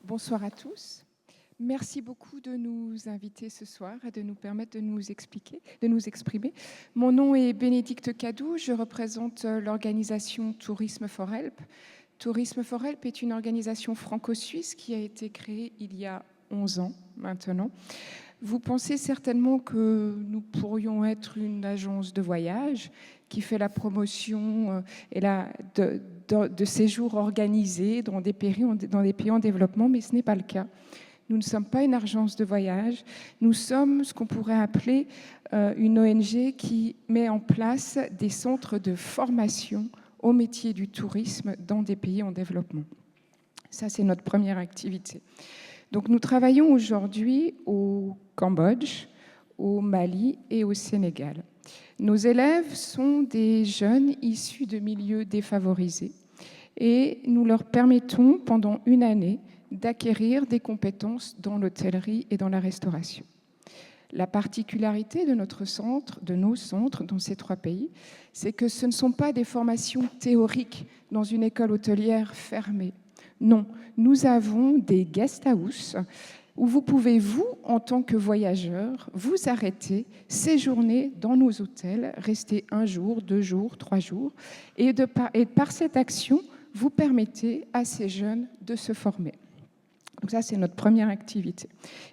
Bonsoir à tous. Merci beaucoup de nous inviter ce soir et de nous permettre de nous exprimer. Mon nom est Bénédicte Cadou, je représente l'organisation Tourisme for Help. Tourisme for Help est une organisation franco-suisse qui a été créée il y a 11 ans maintenant. Vous pensez certainement que nous pourrions être une agence de voyage qui fait la promotion de séjours organisés dans des pays en développement, mais ce n'est pas le cas. Nous ne sommes pas une agence de voyage, nous sommes ce qu'on pourrait appeler une ONG qui met en place des centres de formation au métier du tourisme dans des pays en développement. Ça, c'est notre première activité. Donc, nous travaillons aujourd'hui au Cambodge, au Mali et au Sénégal. Nos élèves sont des jeunes issus de milieux défavorisés et nous leur permettons pendant une année d'acquérir des compétences dans l'hôtellerie et dans la restauration. La particularité de nos centres dans ces 3 pays, c'est que ce ne sont pas des formations théoriques dans une école hôtelière fermée. Non, nous avons des guest houses où vous pouvez, vous, en tant que voyageur, vous arrêter, séjourner dans nos hôtels, rester 1 jour, 2 jours, 3 jours, et par cette action, vous permettez à ces jeunes de se former. Donc ça, c'est notre première activité.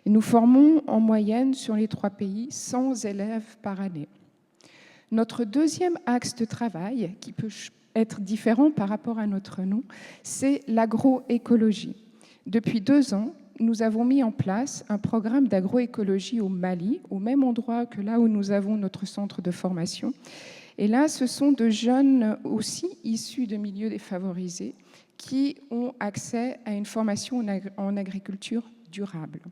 Et nous formons en moyenne sur les 3 pays 100 élèves par année. Notre deuxième axe de travail, qui peut être différent par rapport à notre nom, c'est l'agroécologie. Depuis 2 ans, nous avons mis en place un programme d'agroécologie au Mali, au même endroit que là où nous avons notre centre de formation. Et là, ce sont de jeunes aussi issus de milieux défavorisés qui ont accès à une formation en agriculture durable.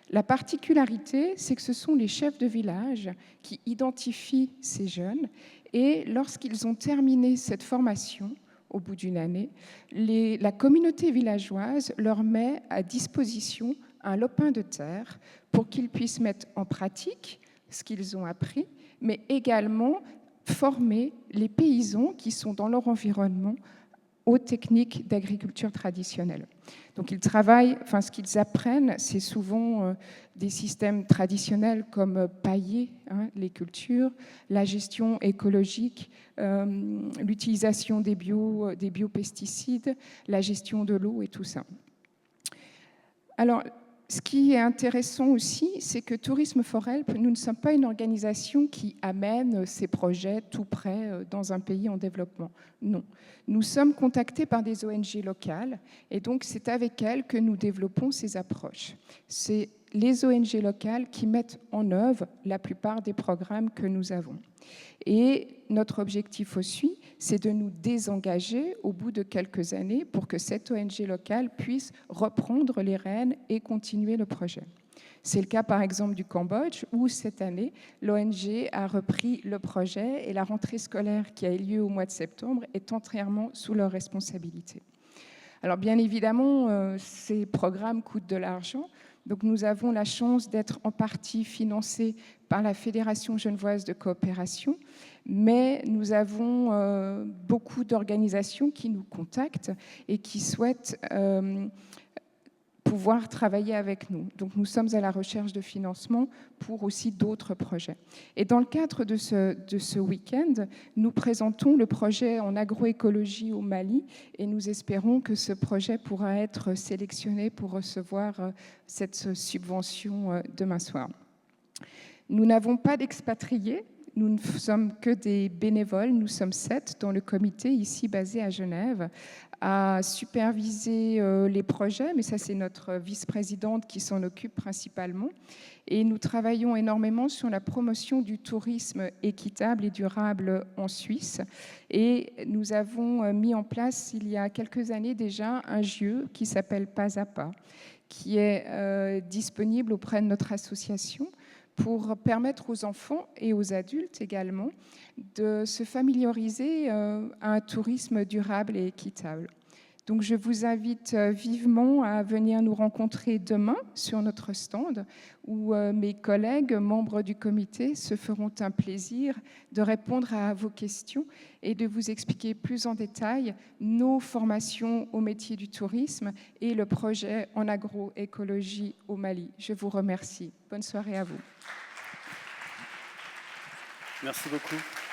La particularité, c'est que ce sont les chefs de village qui identifient ces jeunes et lorsqu'ils ont terminé cette formation, au bout d'une année, la communauté villageoise leur met à disposition un lopin de terre pour qu'ils puissent mettre en pratique ce qu'ils ont appris, mais également former les paysans qui sont dans leur environnement aux techniques d'agriculture traditionnelle. Donc ils travaillent, ce qu'ils apprennent, c'est souvent des systèmes traditionnels comme pailler les cultures, la gestion écologique, l'utilisation des biopesticides, la gestion de l'eau et tout ça. Alors, ce qui est intéressant aussi, c'est que Tourisme for Help, nous ne sommes pas une organisation qui amène ses projets tout près dans un pays en développement. Non. Nous sommes contactés par des ONG locales et donc c'est avec elles que nous développons ces approches. C'est les ONG locales qui mettent en œuvre la plupart des programmes que nous avons. Et notre objectif aussi, c'est de nous désengager au bout de quelques années pour que cette ONG locale puisse reprendre les rênes et continuer le projet. C'est le cas par exemple du Cambodge où cette année, l'ONG a repris le projet et la rentrée scolaire qui a eu lieu au mois de septembre est entièrement sous leur responsabilité. Alors bien évidemment, ces programmes coûtent de l'argent. Donc nous avons la chance d'être en partie financés par la Fédération genevoise de coopération, mais nous avons beaucoup d'organisations qui nous contactent et qui souhaitent pouvoir travailler avec nous. Donc nous sommes à la recherche de financement pour aussi d'autres projets. Et dans le cadre de ce week-end, nous présentons le projet en agroécologie au Mali et nous espérons que ce projet pourra être sélectionné pour recevoir cette subvention demain soir. Nous n'avons pas d'expatriés, nous ne sommes que des bénévoles, nous sommes 7 dans le comité ici basé à Genève à superviser les projets, mais ça c'est notre vice-présidente qui s'en occupe principalement. Et nous travaillons énormément sur la promotion du tourisme équitable et durable en Suisse. Et nous avons mis en place il y a quelques années déjà un jeu qui s'appelle Pas à Pas, qui est disponible auprès de notre association pour permettre aux enfants et aux adultes également de se familiariser à un tourisme durable et équitable. Donc je vous invite vivement à venir nous rencontrer demain sur notre stand où mes collègues, membres du comité, se feront un plaisir de répondre à vos questions et de vous expliquer plus en détail nos formations au métier du tourisme et le projet en agroécologie au Mali. Je vous remercie. Bonne soirée à vous. Merci beaucoup.